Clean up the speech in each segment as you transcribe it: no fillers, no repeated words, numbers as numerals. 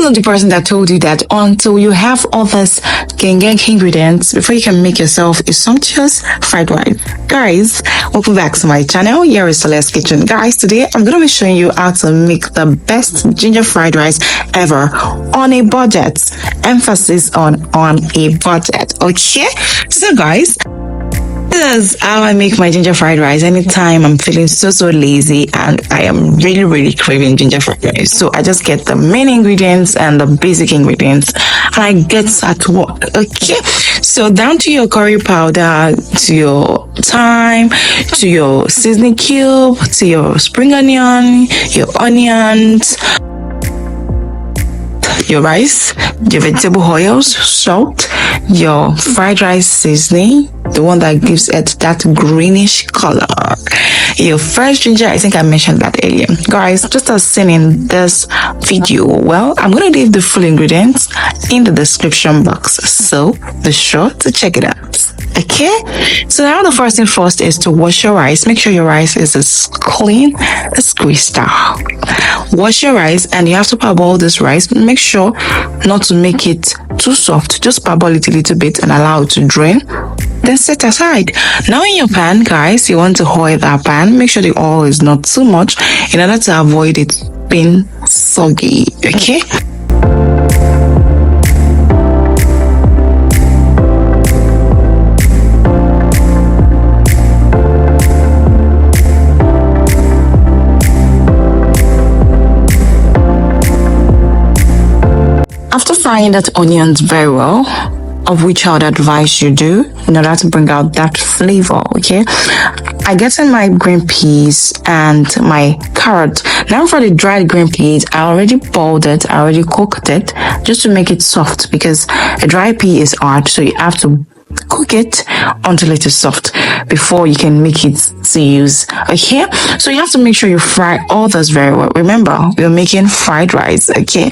not the person that told you that until you have all these ingredients before you can make yourself a sumptuous fried rice. Guys, welcome back to my channel. Here is Celeste's Kitchen. Guys, today I'm going to be showing you how to make the best ginger fried rice ever on a budget. Emphasis on a budget. Okay, so guys, this is how I make my ginger fried rice anytime I'm feeling so lazy and I am really craving ginger fried rice. So I just get the main ingredients and the basic ingredients and I get at work. Okay, so down to your curry powder, to your thyme, to your seasoning cube, to your spring onion, your onions, your rice, your vegetable oils, salt, your fried rice seasoning, the one that gives it that greenish color, your fresh ginger. I think I mentioned that earlier. Guys, just as seen in this video, well, I'm going to leave the full ingredients in the description box, so be sure to check it out. Okay, so now the first thing first is to wash your rice. Make sure your rice is as clean as crystal. Wash your rice and you have to parboil this rice. Make sure not to make it too soft. Just parboil it a little bit and allow it to drain. Then set aside. Now in your pan, guys, you want to oil that pan. Make sure the oil is not too much in order to avoid it being soggy. Okay. After frying that onions very well, of which I would advise you do in order to bring out that flavor, okay? I get in my green peas and my carrot. Now for the dried green peas, I already boiled it, I already cooked it just to make it soft because a dry pea is hard, so you have to cook it until it is soft before you can make it to use. Okay, so you have to make sure you fry all this very well. Remember, we're making fried rice. Okay,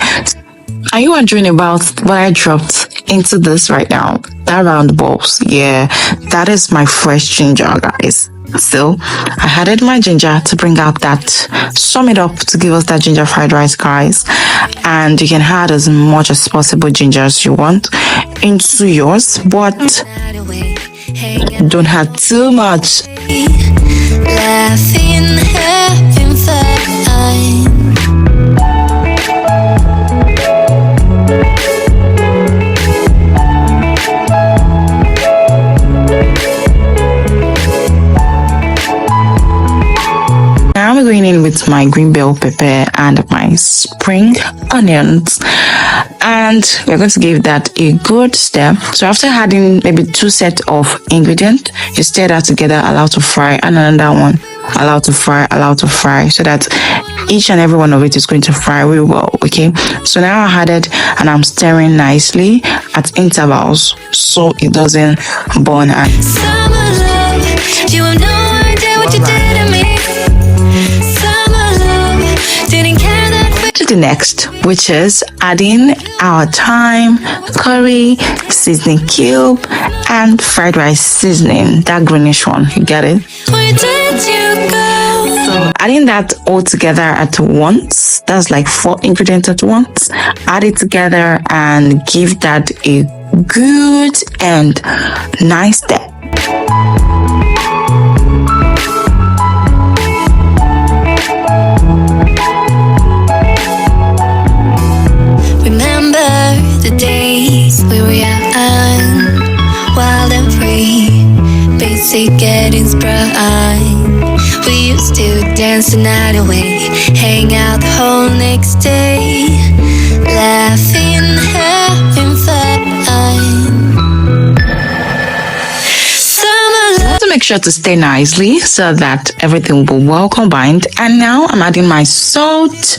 are you wondering about what I dropped into this right now? That round balls, yeah, that is my fresh ginger, guys. So I added my ginger to bring out that, sum it up to give us that ginger fried rice, guys. And you can add as much as possible ginger as you want into yours, but don't add too much. Laughing, having fun. Now I'm going in with my green bell pepper and my spring onions, and we're going to give that a good stir. So after adding maybe 2 sets of ingredients, you stir that together, allow to fry, and another one, allow to fry, so that each and every one of it is going to fry really well. Okay, so now I added and I'm stirring nicely at intervals so it doesn't burn. Summer love, you have no idea what you did to me. To the next, which is adding our thyme, curry, seasoning cube, and fried rice seasoning, that greenish one, you get it? Where did you go? So adding that all together at once, that's like 4 ingredients at once. Add it together and give that a good and nice stir. The days we were young, wild and free, basic getting sprung. We used to dance the night away, hang out the whole next day, laughing, having fun. Summer. To make sure to stir nicely so that everything will be well combined. And now I'm adding my salt.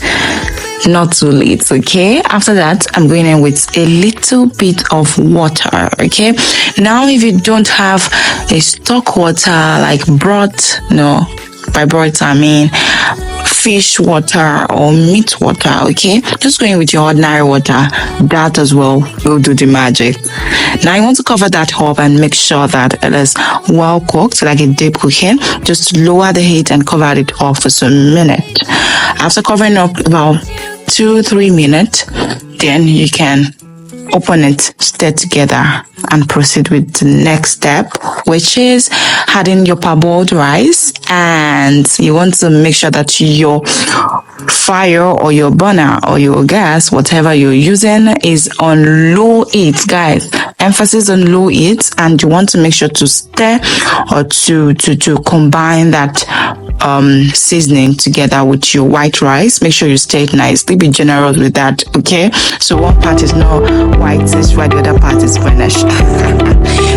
Not too late, okay? After that, I'm going in with a little bit of water, okay? Now, if you don't have a stock water like broth, no, by broth I mean fish water or meat water, okay? Just going with your ordinary water, that as well will do the magic. Now you want to cover that up and make sure that it is well cooked, like a deep cooking. Just lower the heat and cover it off for some minute. After covering up about 2-3 minutes, Then you can open it, stir together, and proceed with the next step, which is adding your parboiled rice. And you want to make sure that your fire or your burner or your gas, whatever you're using, is on low heat, guys. Emphasis on low heat. And you want to make sure to stir or to combine that seasoning together with your white rice. Make sure you stir it nicely. Be generous with that, okay? So one part is not whitish while the other part is greenish.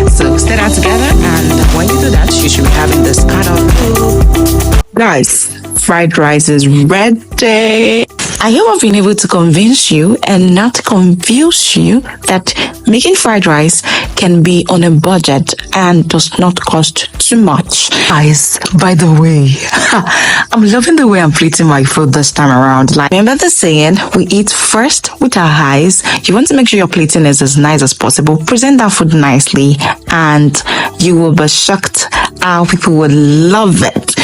So stir that together, and when you do that, you should be having this kind of, guys, fried rice is ready. I hope I've been able to convince you and not confuse you that making fried rice can be on a budget and does not cost too much. Guys, by the way, I'm loving the way I'm plating my food this time around. Like, remember the saying, we eat first with our eyes. You want to make sure your plating is as nice as possible. Present that food nicely, and you will be shocked how people will love it.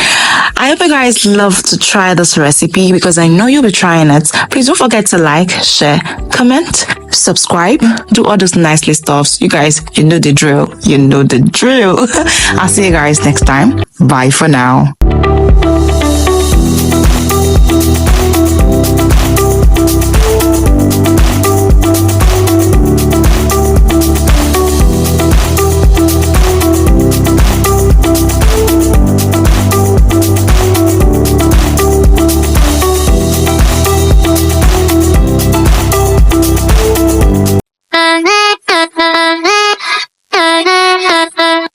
I hope you guys love to try this recipe, because I know you'll be trying it. Please don't forget to like, share, comment, subscribe, do all those nicely stuffs. You guys, you know the drill. You know the drill. I'll see you guys next time. Bye for now.